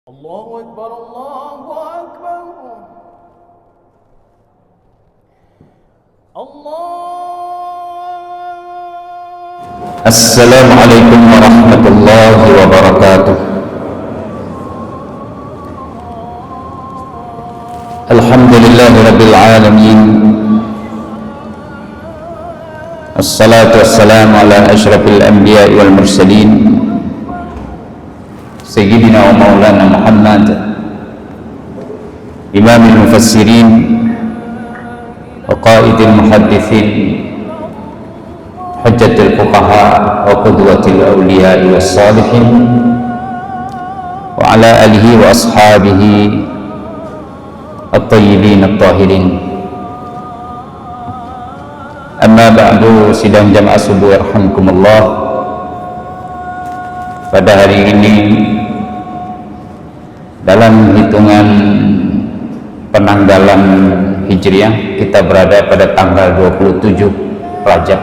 الله أكبر الله أكبر الله. السلام عليكم ورحمة الله وبركاته. الحمد لله رب العالمين، الصلاة والسلام على أشرف الأنبياء والمرسلين سيدنا ومولانا محمد إمام المفسرين وقائد المحدثين حجة الفقهاء وقدوة الأولياء والصالحين وعلى آله وأصحابه الطيبين الطاهرين. Amma ba'du, sidang jamaah subuh yarhamkumullah. Pada hari ini dalam hitungan penanggalan Hijriah kita berada pada tanggal 27 Rajab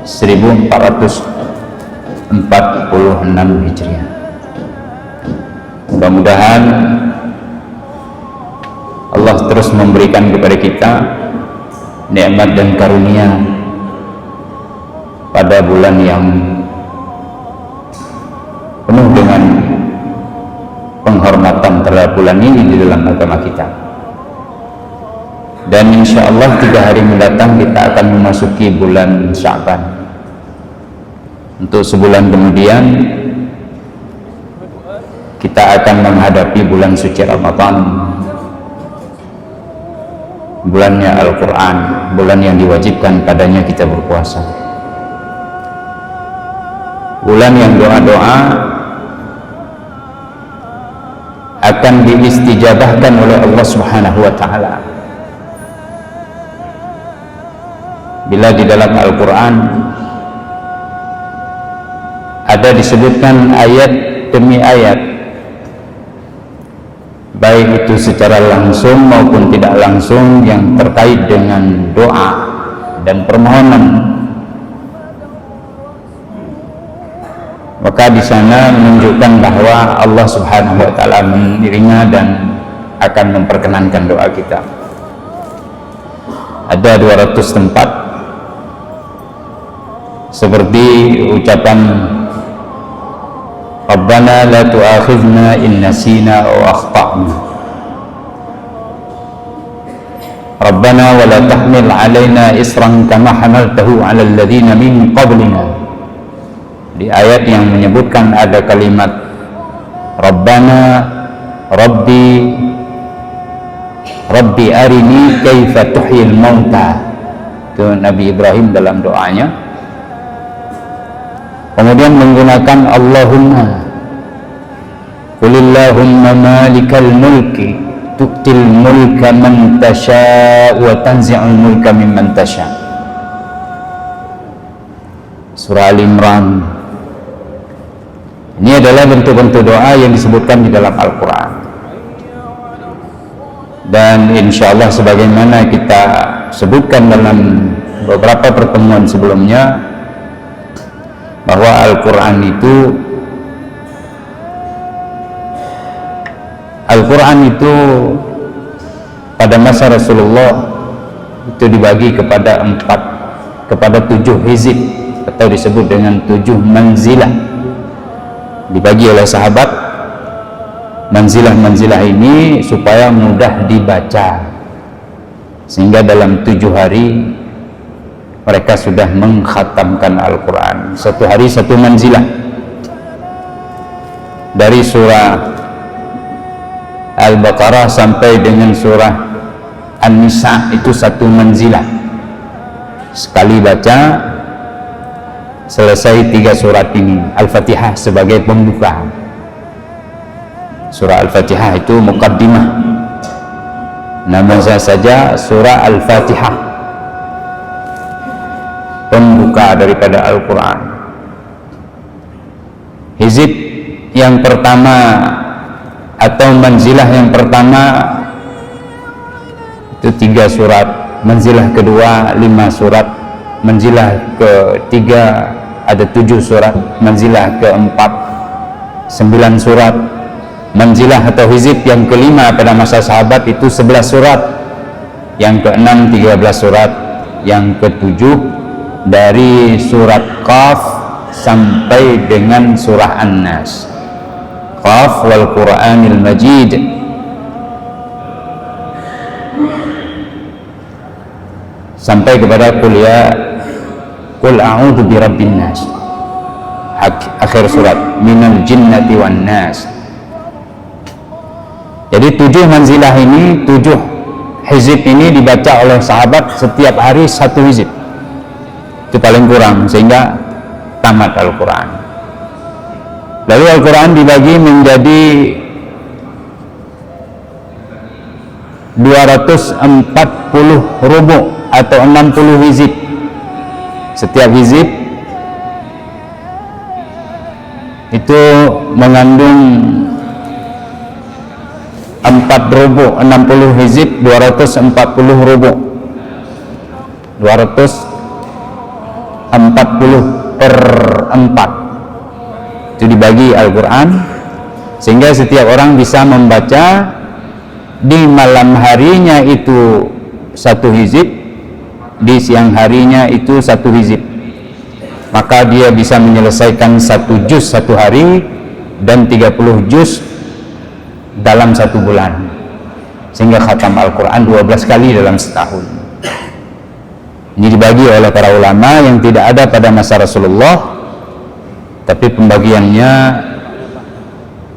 1446 Hijriah. Mudah-mudahan Allah terus memberikan kepada kita nikmat dan karunia pada bulan yang penuh dengan penghormatan terhadap bulan ini di dalam agama kita. Dan insya Allah 3 hari mendatang kita akan memasuki bulan Sya'ban. Untuk sebulan kemudian kita akan menghadapi bulan suci Ramadan, bulannya Al-Quran, bulan yang diwajibkan padanya kita berpuasa, bulan yang doa-doa akan diistijabahkan oleh Allah Subhanahu wa ta'ala. Bila di dalam Al-Quran ada disebutkan ayat demi ayat, baik itu secara langsung maupun tidak langsung, yang terkait dengan doa dan permohonan, maka di sana menunjukkan bahwa Allah Subhanahu wa ta'ala menerima dan akan memperkenankan doa kita. Ada 200 tempat seperti ucapan Rabbana la tu'akhidna in nasina aw akhta'na, Rabbana wa la tahmil 'alaina isran kama hamaltahu 'alal ladzina min qablina. Di ayat yang menyebutkan ada kalimat Rabbana, Rabbi, Rabbi arini kaifa tuhyil mauta. Itu Nabi Ibrahim dalam doanya. Kemudian menggunakan Allahumma, Qulillahumma malikal mulki tu'til mulka man tasha' wa tanzi'ul mulka mimman tasha'. Surah Al-Imran. Ini adalah bentuk-bentuk doa yang disebutkan di dalam Al-Quran. Dan insya Allah sebagaimana kita sebutkan dalam beberapa pertemuan sebelumnya, bahwa Al-Quran itu pada masa Rasulullah itu dibagi kepada 7 hizib, atau disebut dengan 7 manzilah. Dibagi oleh sahabat manzilah-manzilah ini supaya mudah dibaca, sehingga dalam 7 hari mereka sudah mengkhatamkan Al-Quran. 1 hari 1 manzilah. Dari surah Al-Baqarah sampai dengan surah An-Nisa itu 1 manzilah. Sekali baca selesai 3 surat ini. Al-Fatihah sebagai pembuka. Surah Al-Fatihah itu muqaddimah, namanya saja surah Al-Fatihah, pembuka daripada Al-Quran. Hizib yang pertama atau manzilah yang pertama itu 3 surat, manzilah kedua 5 surat, manzilah ketiga ada 7 surat, manzilah keempat 9 surat. Manzilah atau hizib yang kelima pada masa sahabat itu 11 surat, yang keenam 13 surat, yang ketujuh dari surat Qaf sampai dengan surah An-Nas. Qaf wal Qur'anil Majid. Sampai kepada qul a'udzu birabbin nas, akhir surat, minal jinnati wan nas. Jadi 7 manzilah ini, 7 hizib ini dibaca oleh sahabat setiap hari 1 hizib. Itu paling kurang, sehingga tamat Al-Quran. Lalu Al-Quran dibagi menjadi 240 rubu' atau 60 hizib. Setiap hizib itu mengandung 4 rubu', 60 hizib 240 rubu', 240 per 4 itu dibagi Al-Quran, sehingga setiap orang bisa membaca di malam harinya itu 1 hizib, di siang harinya itu 1 hizib. Maka dia bisa menyelesaikan 1 juz 1 hari dan 30 juz dalam 1 bulan, sehingga khatam Al-Quran 12 kali dalam setahun. Ini dibagi oleh para ulama yang tidak ada pada masa Rasulullah, tapi pembagiannya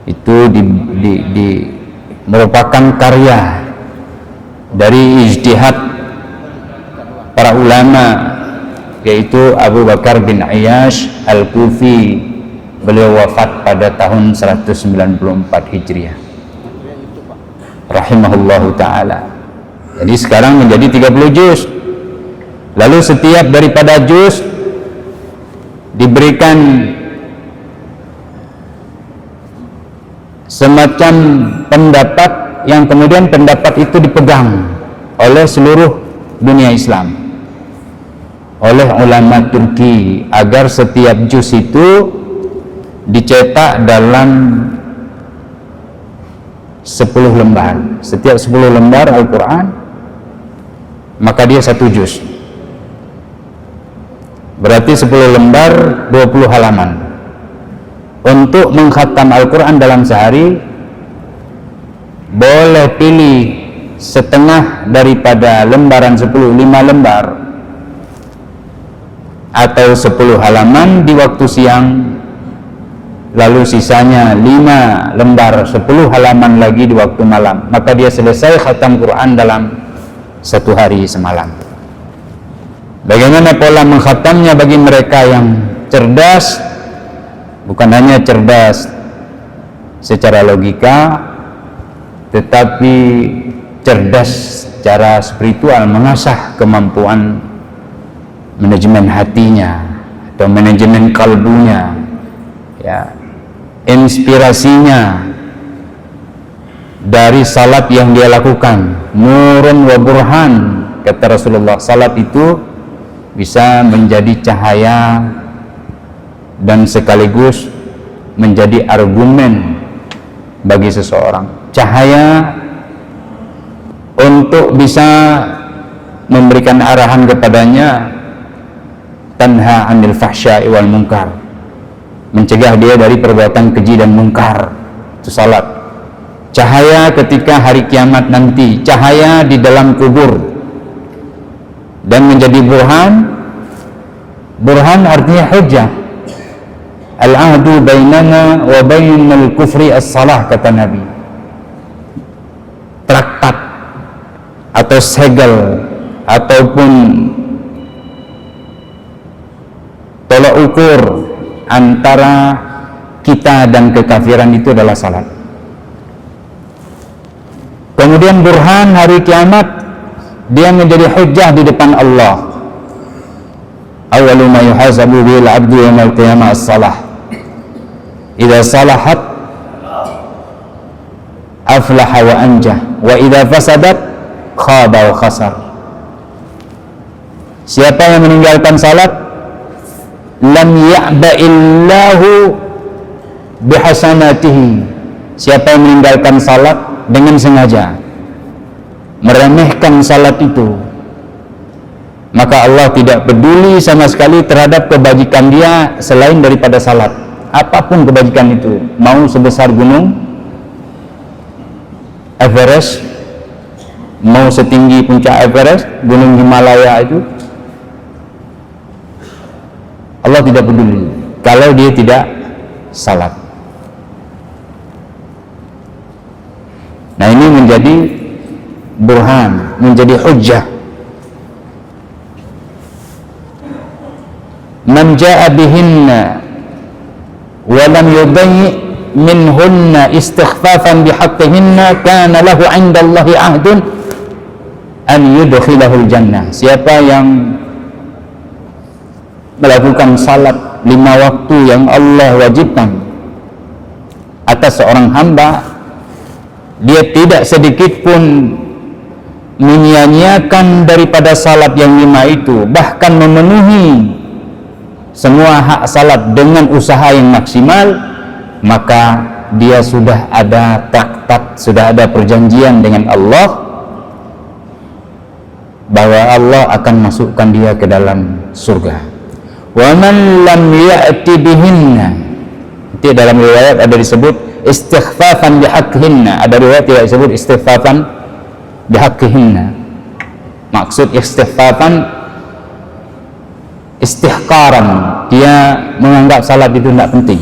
itu merupakan karya dari ijtihad para ulama, yaitu Abu Bakar bin Ayyash Al-Kufi. Beliau wafat pada tahun 194 Hijriah rahimahullahu ta'ala. Jadi sekarang menjadi 30 juz. Lalu setiap daripada juz diberikan semacam pendapat, yang kemudian pendapat itu dipegang oleh seluruh dunia Islam, oleh ulama Turki, agar setiap juz itu dicetak dalam 10 lembar. Setiap 10 lembar Al-Quran, maka dia 1 juz. Berarti 10 lembar 20 halaman. Untuk mengkhatam Al-Quran dalam sehari, boleh pilih setengah daripada lembaran 10, 5 lembar, atau 10 halaman di waktu siang, lalu sisanya 5 lembar 10 halaman lagi di waktu malam. Maka dia selesai khatam Quran dalam 1 hari semalam. Bagaimana pola mengkhatamnya bagi mereka yang cerdas? Bukan hanya cerdas secara logika, tetapi cerdas secara spiritual, mengasah kemampuan manajemen hatinya atau manajemen kalbunya, ya, inspirasinya dari salat yang dia lakukan. Nurun wa burhan, kata Rasulullah. Salat itu bisa menjadi cahaya dan sekaligus menjadi argumen bagi seseorang. Cahaya untuk bisa memberikan arahan kepadanya, tanha anil fahsya'i wal munkar, mencegah dia dari perbuatan keji dan mungkar. Itu salat. Cahaya ketika hari kiamat nanti, cahaya di dalam kubur, dan menjadi burhan. Burhan artinya hujjah. Al-ahdu bainana wa bainal kufri as-salah, kata Nabi. Traktat atau segel ataupun tolak ukur antara kita dan kekafiran itu adalah salat. Kemudian burhan hari kiamat, dia menjadi hujjah di depan Allah. Awwalu ma yuhasabu bil 'abdu yaumil qiyamah as-salah. Idza salahat aflaha wa anjah, wa idza fasadat khaba wa khasar. Siapa yang meninggalkan salat, lam ya'ba'illahu bihasanatihi, siapa yang meninggalkan salat dengan sengaja, meremehkan salat itu, maka Allah tidak peduli sama sekali terhadap kebajikan dia selain daripada salat. Apapun kebajikan itu, mau sebesar gunung Everest, mau setinggi puncak Everest, gunung Himalaya itu, Allah tidak peduli kalau dia tidak salat. Nah, ini menjadi burhan, menjadi hujjah. Man jaa bihinna wa lam yudayyi minhunna istighfafan bihaqqihinna kana lahu 'inda Allahi 'ahdun an yudkhilahul jannah. Siapa yang melakukan salat 5 waktu yang Allah wajibkan atas seorang hamba, dia tidak sedikit pun menyia-nyiakan daripada salat yang 5 itu, bahkan memenuhi semua hak salat dengan usaha yang maksimal, maka dia sudah ada traktat, sudah ada perjanjian dengan Allah bahwa Allah akan masukkan dia ke dalam surga. Wa man lam ya'ti bihinna, itu dalam riwayat ada disebut istighfafan bihaqqihinna, ada riwayat tidak disebut istighfafan bihaqqihinna. Maksud istighfafan istihqaran, dia menganggap salat itu tidak penting.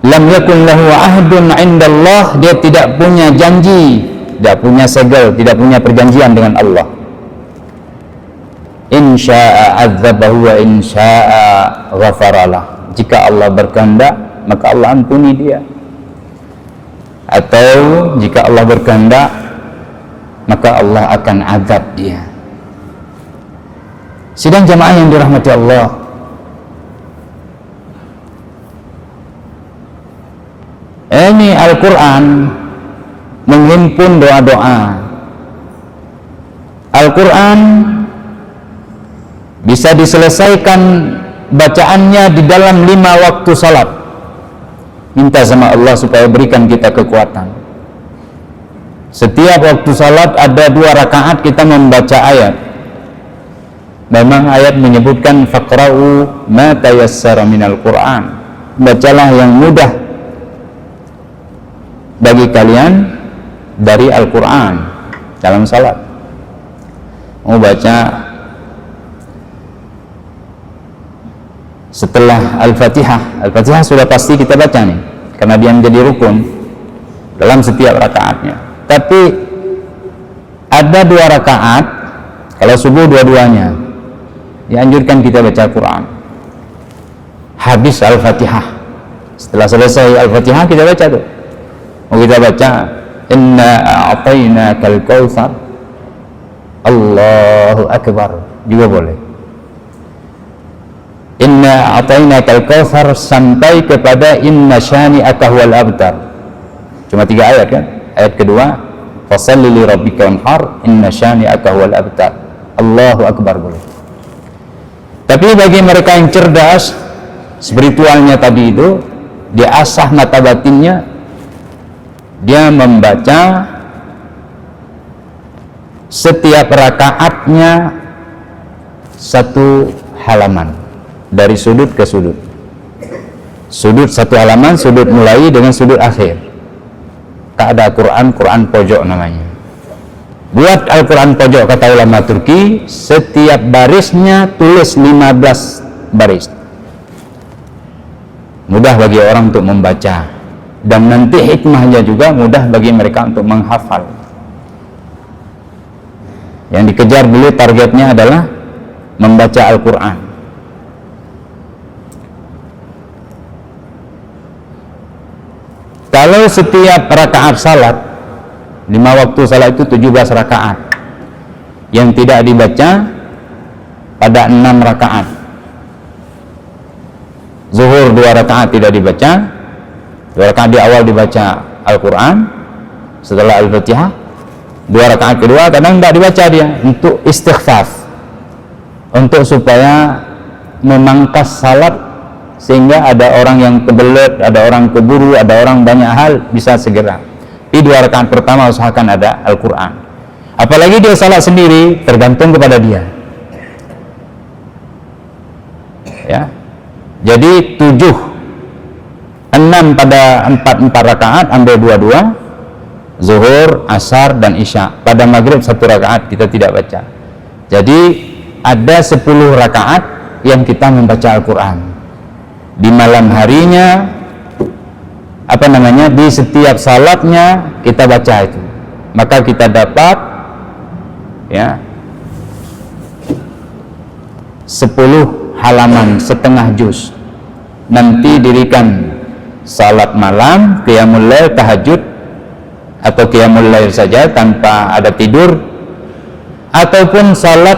Lam yakun lahu ahdun 'inda Allah, dia tidak punya janji, tidak punya segel, tidak punya perjanjian dengan Allah. In syaa'a 'adzabahu wa in syaa'a ghafaralah. Jika Allah berkehendak, maka Allah ampuni dia. Atau jika Allah berkehendak, maka Allah akan azab dia. Sidang jamaah yang dirahmati Allah, ini Al-Quran menghimpun doa-doa. Al-Quran bisa diselesaikan bacaannya di dalam 5 waktu salat. Minta sama Allah supaya berikan kita kekuatan. Setiap waktu salat ada 2 rakaat kita membaca ayat. Memang ayat menyebutkan faqra'u ma tayassara minal Qur'an, bacalah yang mudah bagi kalian dari Al-Quran dalam salat. Mau baca setelah Al-Fatihah, Al-Fatihah sudah pasti kita baca nih, karena dia menjadi rukun dalam setiap rakaatnya. Tapi ada 2 rakaat, kalau subuh dua-duanya dianjurkan kita baca Al-Quran. Habis Al-Fatihah, setelah selesai Al-Fatihah kita baca tuh. Mau kita baca inna a'tainakal kautsar, Allahu Akbar juga boleh. Inna a'tainakal kautsar sampai kepada inna syani'aka huwal abtar. Cuma 3 ayat kan? Ayat kedua fashalli li rabbika wanhar inna syani'aka huwal abtar. Allahu Akbar boleh. Tapi bagi mereka yang cerdas spiritualnya tadi itu, dia asah mata batinnya, dia membaca setiap rakaatnya 1 halaman dari sudut ke sudut. Sudut 1 halaman, sudut mulai dengan sudut akhir. Tak ada Quran, Quran pojok namanya. Buat Al-Quran pojok, kata ulama Turki, setiap barisnya tulis 15 baris. Mudah bagi orang untuk membaca, dan nanti hikmahnya juga mudah bagi mereka untuk menghafal. Yang dikejar dulu targetnya adalah membaca Al-Quran. Kalau setiap rakaat salat, 5 waktu salat itu 17 rakaat, yang tidak dibaca pada 6 rakaat. Zuhur 2 rakaat tidak dibaca, 2 rakaat di awal dibaca Al-Quran setelah Al-Fatihah, 2 rakaat kedua kadang tidak dibaca dia, untuk istighfaf, untuk supaya memangkas salat sehingga ada orang yang kebelet, ada orang keburu, ada orang banyak hal, bisa segera. Di 2 rakaat pertama usahakan ada Al-Quran. Apalagi dia salat sendiri, tergantung kepada dia. Ya. Jadi 7, 6 pada 4 rakaat, ambil 2, zuhur, asar, dan isya. Pada maghrib 1 rakaat kita tidak baca. Jadi ada 10 rakaat yang kita membaca Al-Quran. Di malam harinya, di setiap salatnya kita baca itu. Maka kita dapat ya 10 halaman, setengah juz. Nanti dirikan salat malam, qiyamul lail, tahajud, atau qiyamul lail saja tanpa ada tidur, ataupun salat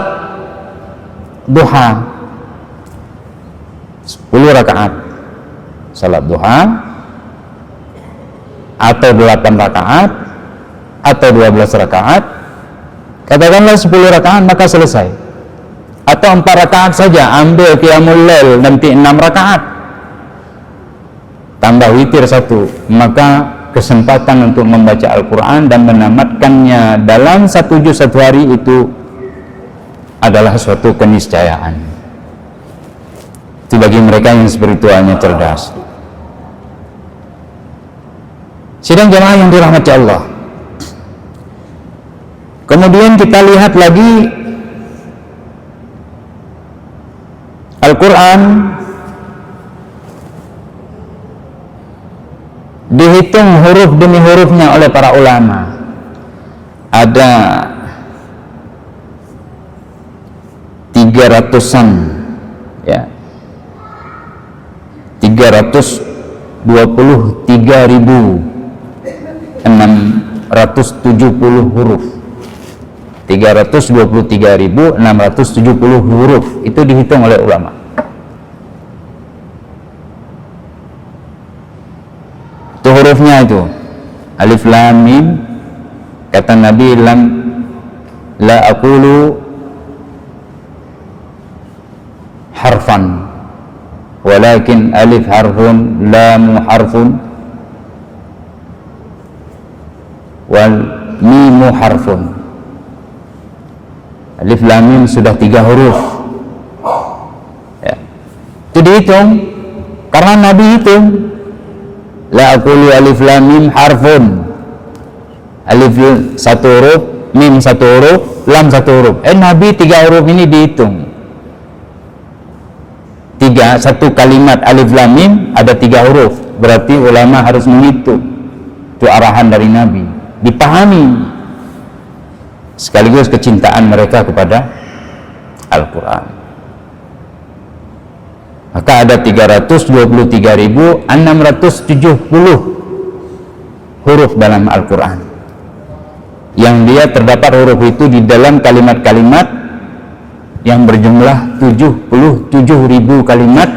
duha 10 rakaat, salat duha, atau 8 rakaat, atau 12 rakaat, katakanlah 10 rakaat maka selesai. Atau 4 rakaat saja, ambil qiyamul lail nanti 6 rakaat, tambah witir 1, maka kesempatan untuk membaca Al-Quran dan menamatkannya dalam 1 juz 1 hari itu adalah suatu keniscayaan. Itu bagi mereka yang spiritualnya cerdas. Sidang jamaah yang dirahmati Allah, kemudian kita lihat lagi Al-Quran dihitung huruf demi hurufnya oleh para ulama. Ada 300-an ya, 323.670 huruf. 323.670 huruf itu dihitung oleh ulama. Itu hurufnya itu alif lam mim. Kata Nabi, la aqulu harfan walakin alif harfun, lam harfun, wal mim harfun. Alif lam mim sudah 3 huruf ya. Itu dihitung karena Nabi hitung, la aqulu alif lam mim harfun, alif 1 huruf, mim 1 huruf, lam 1 huruf. Nabi 3 huruf ini dihitung. 1 kalimat alif lam mim ada 3 huruf, berarti ulama harus menghitung. Itu arahan dari Nabi, dipahami sekaligus kecintaan mereka kepada Al-Quran. Maka ada 323.670 huruf dalam Al-Quran, yang dia terdapat huruf itu di dalam kalimat-kalimat yang berjumlah 77.000 kalimat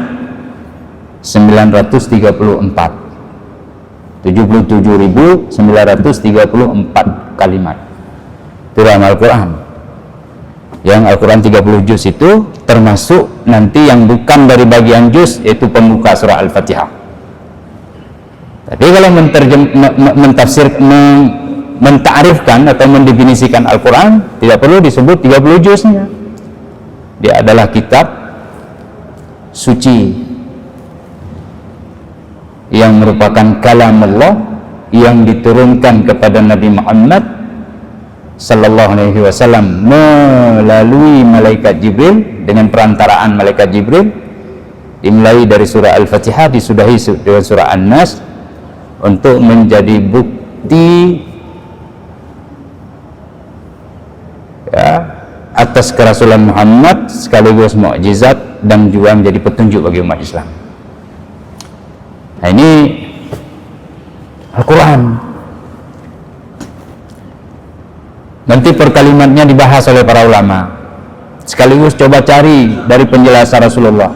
934. 77.934 kalimat itu dalam Al-Quran. Yang Al-Quran 30 juz itu termasuk nanti yang bukan dari bagian juz, yaitu pembuka surah Al-Fatihah. Tapi kalau mentarifkan atau mendefinisikan Al-Quran, tidak perlu disebut 30 juznya. Dia adalah kitab suci yang merupakan kalam Allah yang diturunkan kepada Nabi Muhammad sallallahu alaihi wasallam melalui malaikat Jibril, dengan perantaraan malaikat Jibril, dimulai dari surah Al-Fatihah disudahi dengan surah An-Nas, untuk menjadi bukti ya atas kerasulan Muhammad, sekaligus mukjizat dan juga menjadi petunjuk bagi umat Islam. Nah, ini Al-Quran. Nanti per kalimatnya dibahas oleh para ulama, sekaligus coba cari dari penjelasan Rasulullah.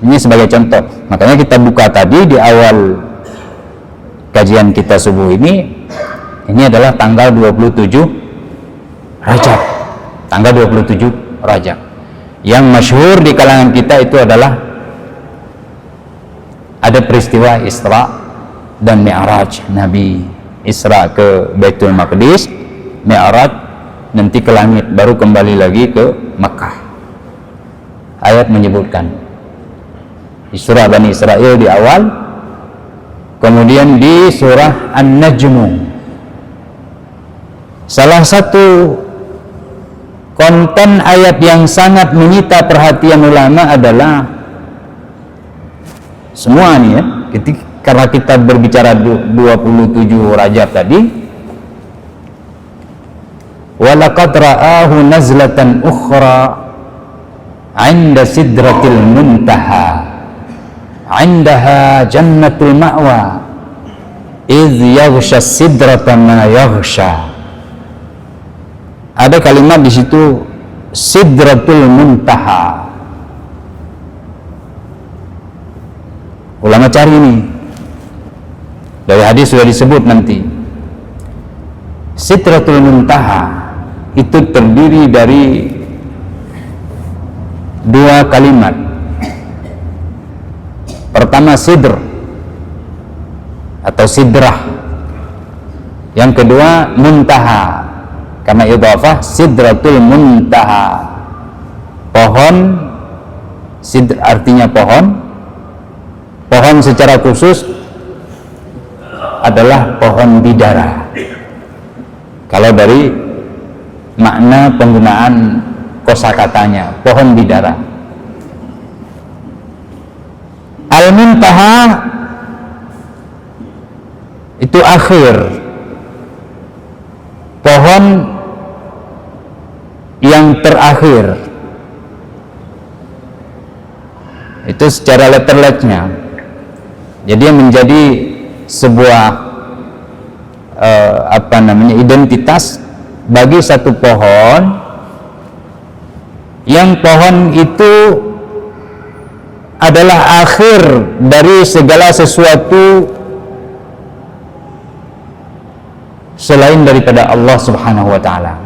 Ini sebagai contoh. Makanya kita buka tadi di awal kajian kita subuh ini adalah tanggal 27 Rajab. Tanggal 27 Rajab. Yang masyhur di kalangan kita itu adalah ada peristiwa Isra dan Mi'raj. Nabi Isra ke Baitul Maqdis, Mi'raj nanti ke langit, baru kembali lagi ke Makkah. Ayat menyebutkan di surah Bani Israel di awal, kemudian di surah An-Najm. Salah satu konten ayat yang sangat menyita perhatian ulama adalah semua nih ya, karena kita berbicara 27 Rajab tadi, walaqad ra'ahu nazlatan ukhra 'inda sidratil muntaha 'indaha jannatul ma'wa idh yaghsha sidrata ma yaghsha. Ada kalimat di situ sidratul muntaha. Ulama cari ini, dari hadis sudah disebut nanti. Sidratul muntaha itu terdiri dari dua kalimat. Pertama sidr atau sidrah, yang kedua muntaha, karena idhafah sidratul muntaha. Pohon, sidr artinya pohon. Pohon secara khusus adalah pohon bidara. Kalau dari makna penggunaan kosakatanya, pohon bidara. Al-muntaha itu akhir, pohon yang terakhir. Itu secara letterleknya. Jadi menjadi sebuah identitas bagi satu pohon, yang pohon itu adalah akhir dari segala sesuatu selain daripada Allah Subhanahu wa ta'ala.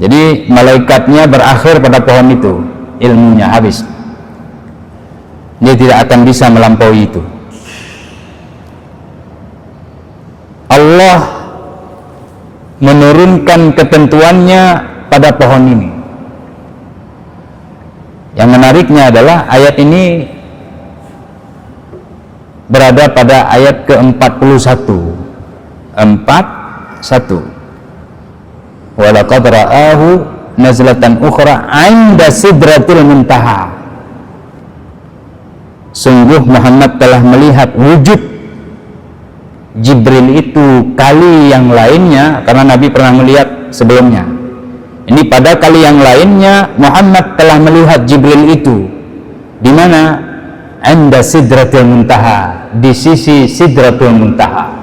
Jadi malaikatnya berakhir pada pohon itu, ilmunya habis, dia tidak akan bisa melampaui itu. Allah menurunkan ketentuannya pada pohon ini. Yang menariknya adalah ayat ini berada pada ayat ke-41. 41. Walaqad ra'ahu nazlatan ukhra 'inda sidratil muntaha. Sungguh Muhammad telah melihat wujud Jibril itu kali yang lainnya, karena Nabi pernah melihat sebelumnya. Ini pada kali yang lainnya Muhammad telah melihat Jibril itu. Di mana? 'Inda sidratil muntaha, di sisi sidratul muntaha.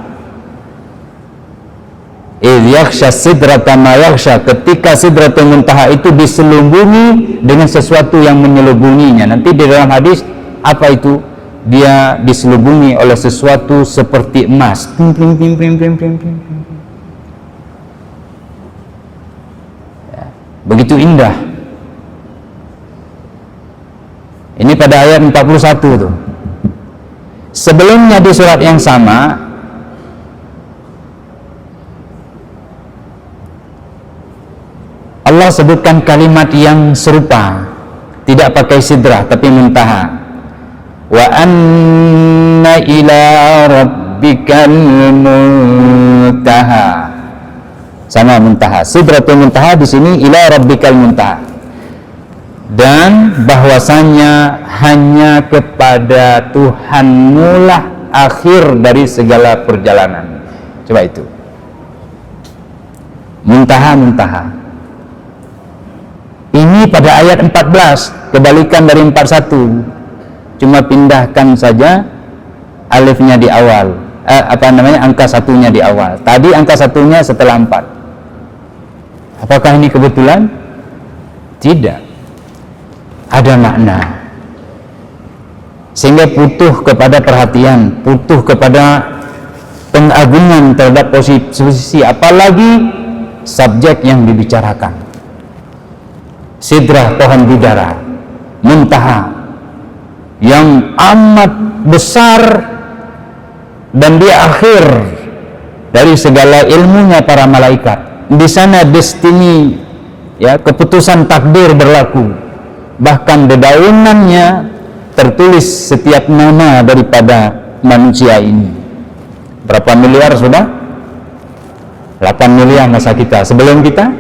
Idh yaghsha sidrata ma yaghsha, ketika sidratul muntaha itu diselubungi dengan sesuatu yang menyelubunginya. Nanti di dalam hadis apa itu? Dia diselubungi oleh sesuatu seperti emas. Ya, begitu indah. Ini pada ayat 41 tuh. Sebelumnya di surat yang sama Allah sebutkan kalimat yang serupa, tidak pakai sidrah tapi muntaha. Wa anna ila rabbikal muntaha, sama muntaha. Sidratul muntaha di sini ila rabbikal muntaha, dan bahwasanya hanya kepada Tuhanmu lah akhir dari segala perjalanan. Coba itu muntaha. Ini pada ayat 14, kebalikan dari 41. Cuma pindahkan saja alifnya di awal, angka satunya di awal. Tadi angka satunya setelah 4. Apakah ini kebetulan? Tidak. Ada makna. Sehingga butuh kepada perhatian, butuh kepada pengagungan terhadap posisi, apalagi subjek yang dibicarakan. Sidrah, pohon bidara, muntaha. yang amat besar, dan dia akhir dari segala ilmunya para malaikat. Di sana destiny, ya, keputusan takdir berlaku. Bahkan dedaunannya tertulis setiap nama daripada manusia ini. Berapa miliar sudah? 8 miliar masa kita. Sebelum kita,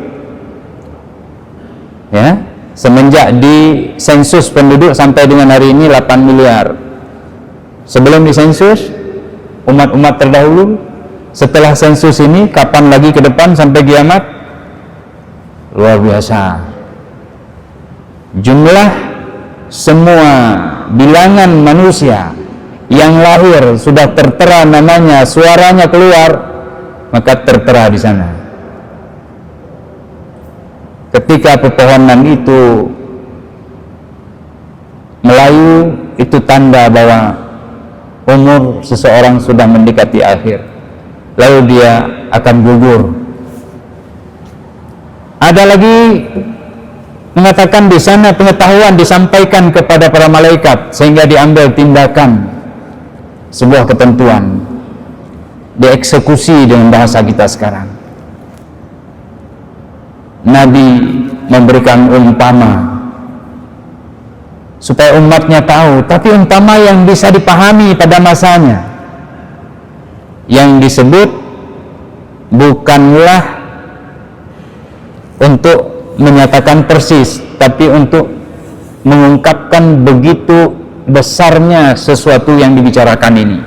ya, semenjak di sensus penduduk sampai dengan hari ini 8 miliar. Sebelum di sensus, umat-umat terdahulu. Setelah sensus ini, kapan lagi ke depan sampai kiamat? Luar biasa. Jumlah semua bilangan manusia yang lahir sudah tertera namanya, suaranya keluar, maka tertera di sana. Ketika pepohonan itu melayu, itu tanda bahwa umur seseorang sudah mendekati akhir, lalu dia akan gugur. Ada lagi mengatakan di sana pengetahuan disampaikan kepada para malaikat sehingga diambil tindakan, sebuah ketentuan, dieksekusi dengan bahasa kita sekarang. Nabi memberikan umpama supaya umatnya tahu, tapi umpama yang bisa dipahami pada masanya. Yang disebut bukanlah untuk menyatakan persis, tapi untuk mengungkapkan begitu besarnya sesuatu yang dibicarakan ini.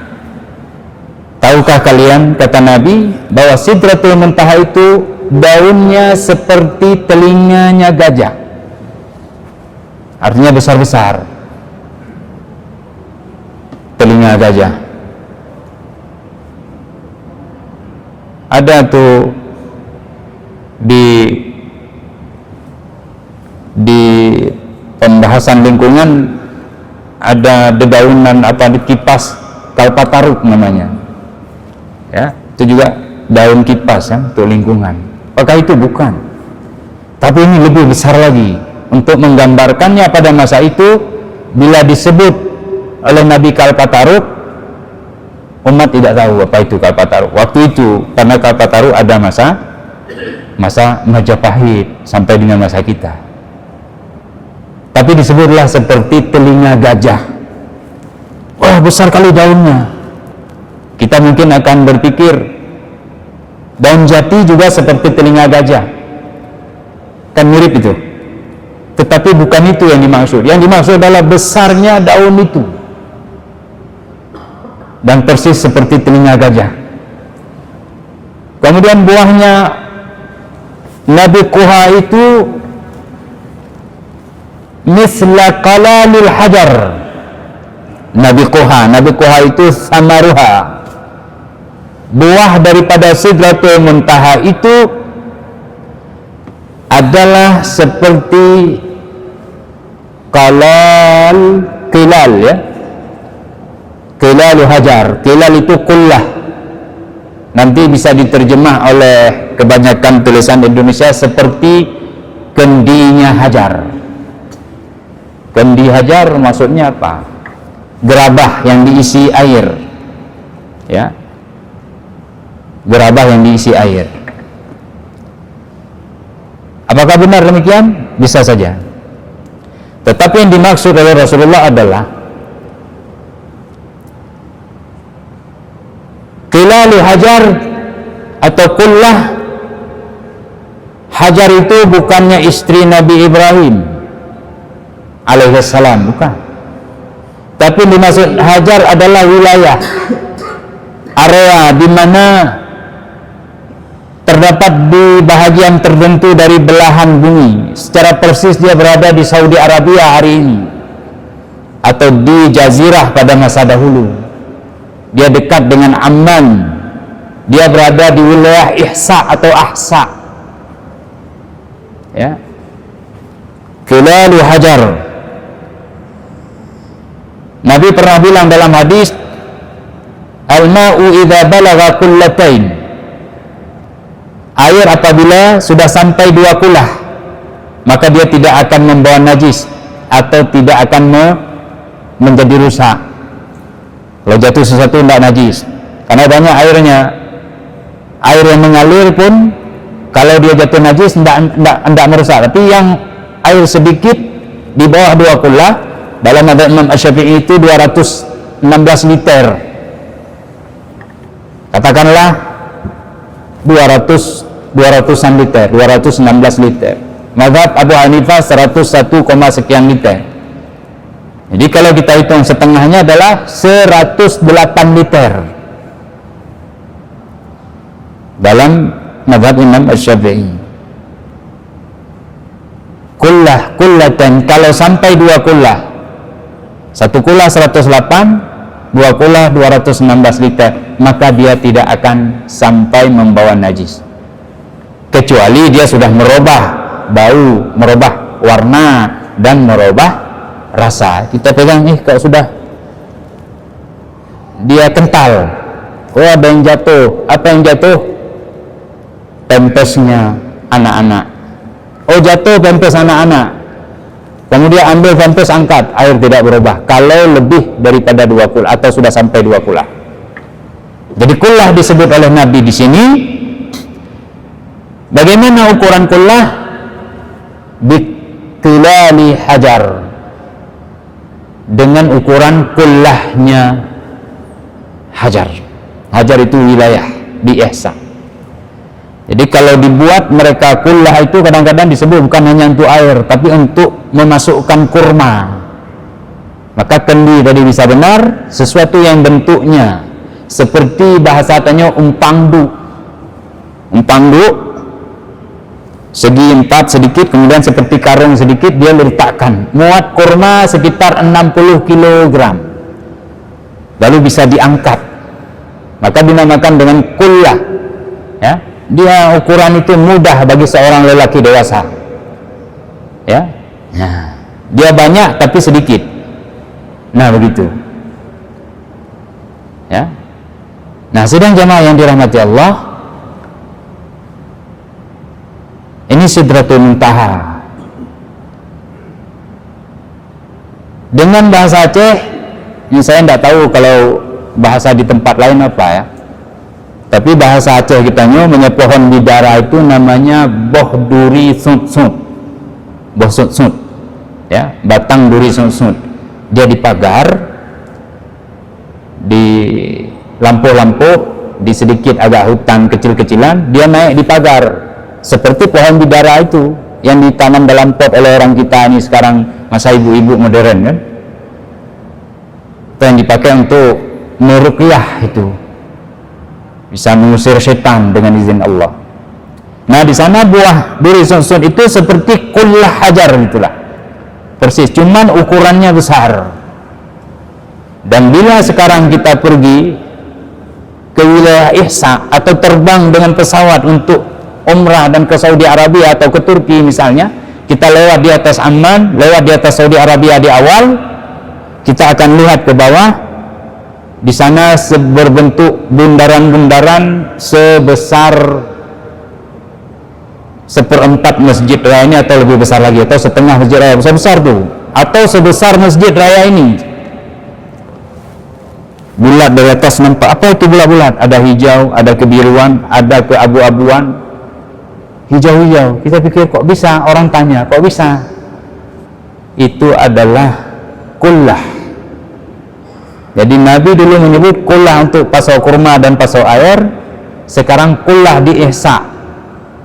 Tahukah kalian, kata Nabi, bahwa Sidratul Muntaha itu daunnya seperti telinganya gajah, artinya besar-besar. Telinga gajah. Ada tuh di pembahasan lingkungan, ada dedaunan apa di kipas kalpataruk namanya, ya, itu juga daun kipas, ya, untuk lingkungan. Apakah itu? Bukan, tapi ini lebih besar lagi untuk menggambarkannya pada masa itu. Bila disebut oleh Nabi kalpataruk, umat tidak tahu apa itu kalpataruk waktu itu, karena kalpataruk ada masa Majapahit sampai dengan masa kita. Tapi disebutlah seperti telinga gajah. Wah, besar kali daunnya. Kita mungkin akan berpikir daun jati juga seperti telinga gajah, kan mirip itu. Tetapi bukan itu yang dimaksud. Yang dimaksud adalah besarnya daun itu, dan persis seperti telinga gajah. Kemudian buahnya Nabi Quha itu misla qalalil hajar. Nabi Quha itu samaruha, buah daripada Sidratul Muntaha itu adalah seperti qilal, ya, qilalu hajar. Qilal itu kullah, nanti bisa diterjemah oleh kebanyakan tulisan Indonesia seperti kendinya hajar. Kendi hajar maksudnya apa? Gerabah yang diisi air, ya, gerabah yang diisi air. Apakah benar demikian? Bisa saja. Tetapi yang dimaksud oleh Rasulullah adalah qilalu hajar atau kullah. Hajar itu bukannya istri Nabi Ibrahim alaihissalam, bukan. Tapi dimaksud hajar adalah wilayah, area di mana terdapat di bahagian tertentu dari belahan bumi. Secara persis dia berada di Saudi Arabia hari ini, atau di Jazirah pada masa dahulu. Dia dekat dengan Amman. Dia berada di wilayah Ihsa atau Ahsa, ya. Qilalu hajar. Nabi pernah bilang dalam hadis, al-ma'u idza balagha kullatain. Air apabila sudah sampai 2 kulah, maka dia tidak akan membawa najis atau tidak akan menjadi rusak. Kalau jatuh sesuatu tidak najis, karena banyak airnya. Air yang mengalir pun kalau dia jatuh najis tidak merusak. Tapi yang air sedikit di bawah 2 kullah, dalam mazhab Imam Asy-Syafi'i itu 216 liter. Katakanlah 200-an liter, 216 liter. Mazhab Abu Hanifah 101, sekian liter. Jadi kalau kita hitung setengahnya adalah 108 liter dalam mazhab Imam Asy-Syafi'i. Kullatan, kalau sampai 2 kullah, 1 kullah 108, 2 kullah 216 liter, maka dia tidak akan sampai membawa najis, kecuali dia sudah merubah bau, merubah warna, dan merubah rasa. Kita pegang, kalau sudah dia kental, oh ada yang jatuh. Apa yang jatuh? Pempesnya anak-anak. Oh jatuh pempes anak-anak, kemudian ambil pempes, angkat, air tidak berubah kalau lebih daripada 2 kullah atau sudah sampai 2 kullah. Jadi kullah disebut oleh Nabi di sini. Bagaimana ukuran kullah? Bitilali hajar, dengan ukuran kullahnya hajar. Hajar itu wilayah di Ihsa. Jadi kalau dibuat mereka kullah itu kadang-kadang disebut bukan hanya untuk air, tapi untuk memasukkan kurma. Maka kendi tadi bisa benar, sesuatu yang bentuknya seperti bahasa katanya umpangdu, segi 4 sedikit, kemudian seperti karung sedikit, dia letakkan, muat kurma sekitar 60 kg, lalu bisa diangkat, maka dinamakan dengan kullah. Ya, dia ukuran itu mudah bagi seorang lelaki dewasa. Ya, nah, dia banyak tapi sedikit. Nah begitu. Ya. Nah, sedang jemaah yang dirahmati Allah, ini Sidratul Muntaha. Dengan bahasa Aceh, ini saya tidak tahu kalau bahasa di tempat lain apa ya. Tapi bahasa Aceh kitanya pohon bidara itu namanya boh duri sut-sut. Boh sut-sut. Ya, batang duri sut-sut. Dia dipagar, di lampu-lampu, di sedikit agak hutan kecil-kecilan, dia naik di pagar. Seperti pohon bidara itu yang ditanam dalam pot oleh orang kita ini sekarang, masa ibu-ibu modern kan. Itu yang dipakai untuk meruqyah, itu bisa mengusir setan dengan izin Allah. Nah di sana buah duri sut-sut itu seperti kullah hajar itulah, persis, cuman ukurannya besar. Dan bila sekarang kita pergi ke wilayah Ihsa atau terbang dengan pesawat untuk umrah dan ke Saudi Arabia atau ke Turki misalnya, kita lewat di atas Amman, lewat di atas Saudi Arabia di awal, kita akan lihat ke bawah. Di sana berbentuk bundaran-bundaran sebesar 1/4 masjid raya ini, atau lebih besar lagi, atau setengah masjid raya, besar-besar tuh, atau sebesar masjid raya ini. Bulat dari atas nampak. Apa itu bulat-bulat? Ada hijau, ada kebiruan, ada keabu-abuan, hijau-hijau. Kita pikir kok bisa, orang tanya kok bisa. Itu adalah kullah. Jadi Nabi dulu menyebut kullah untuk pasau kurma dan pasau air. Sekarang kullah di Ihsa,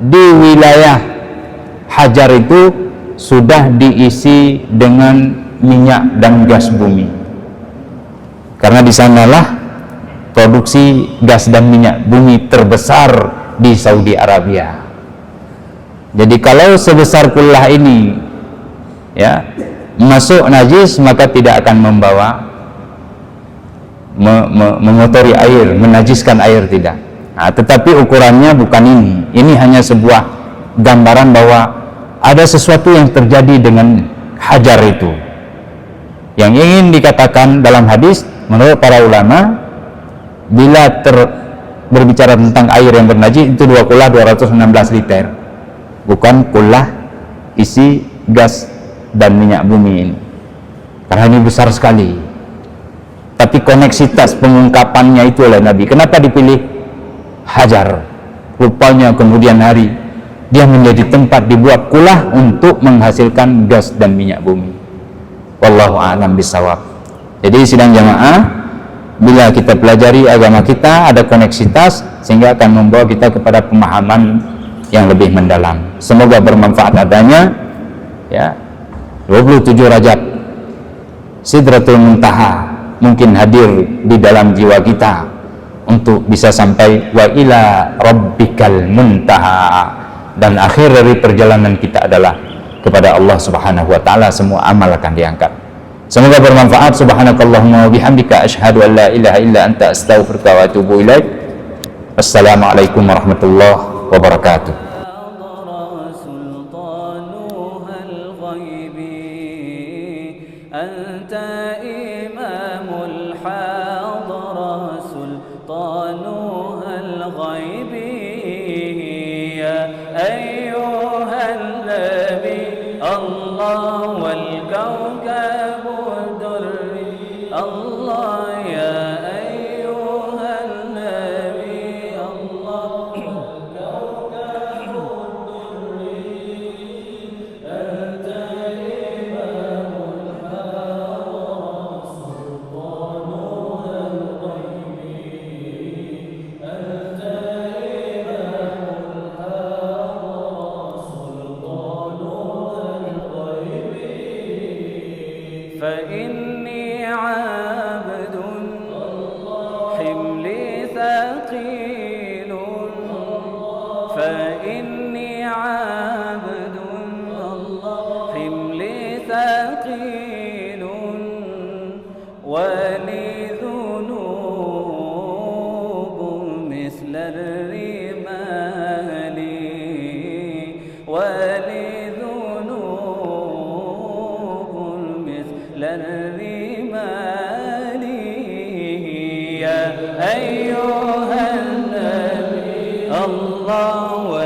di wilayah hajar itu sudah diisi dengan minyak dan gas bumi. Karena di sanalah produksi gas dan minyak bumi terbesar di Saudi Arabia. Jadi kalau sebesar kullah ini ya masuk najis, maka tidak akan membawa mengotori air, menajiskan air, tidak. Nah, tetapi ukurannya bukan ini. Ini hanya sebuah gambaran bahwa ada sesuatu yang terjadi dengan hajar itu. Yang ingin dikatakan dalam hadis menurut para ulama, bila berbicara tentang air yang bernajis, itu 2 kullah 216 liter, bukan kullah isi gas dan minyak bumi ini, karena ini besar sekali. tapi koneksitas pengungkapannya itu oleh Nabi. Kenapa dipilih Hajar? Rupanya kemudian hari dia menjadi tempat dibuat kulah untuk menghasilkan gas dan minyak bumi. Wallahu a'lam bishawab. Jadi sidang jamaah, bila kita pelajari agama kita, ada koneksitas sehingga akan membawa kita kepada pemahaman yang lebih mendalam. Semoga bermanfaat adanya. Ya, 27 Rajab, Sidratul Muntaha mungkin hadir di dalam jiwa kita untuk bisa sampai wa ila rabbikal muntaha, dan akhir dari perjalanan kita adalah kepada Allah Subhanahu wa taala. Semua amal akan diangkat. Semoga bermanfaat. Subhanakallahumma wa bihamdika asyhadu an la ilaha illa anta astaghfiruka wa atubu ilaik. Assalamualaikum warahmatullahi wabarakatuh. أنت إمام الحاضرة سلطانها الغيب يا أيها النبي الله والكوكب الدري الله يا أيها النبي الله والكوكب الدري أنت فإني عبد حملي ثقيل فإني عبد حملي ثقيل ولي ذنوب مثل الرمال ولي للرمال يا أيها النبي الله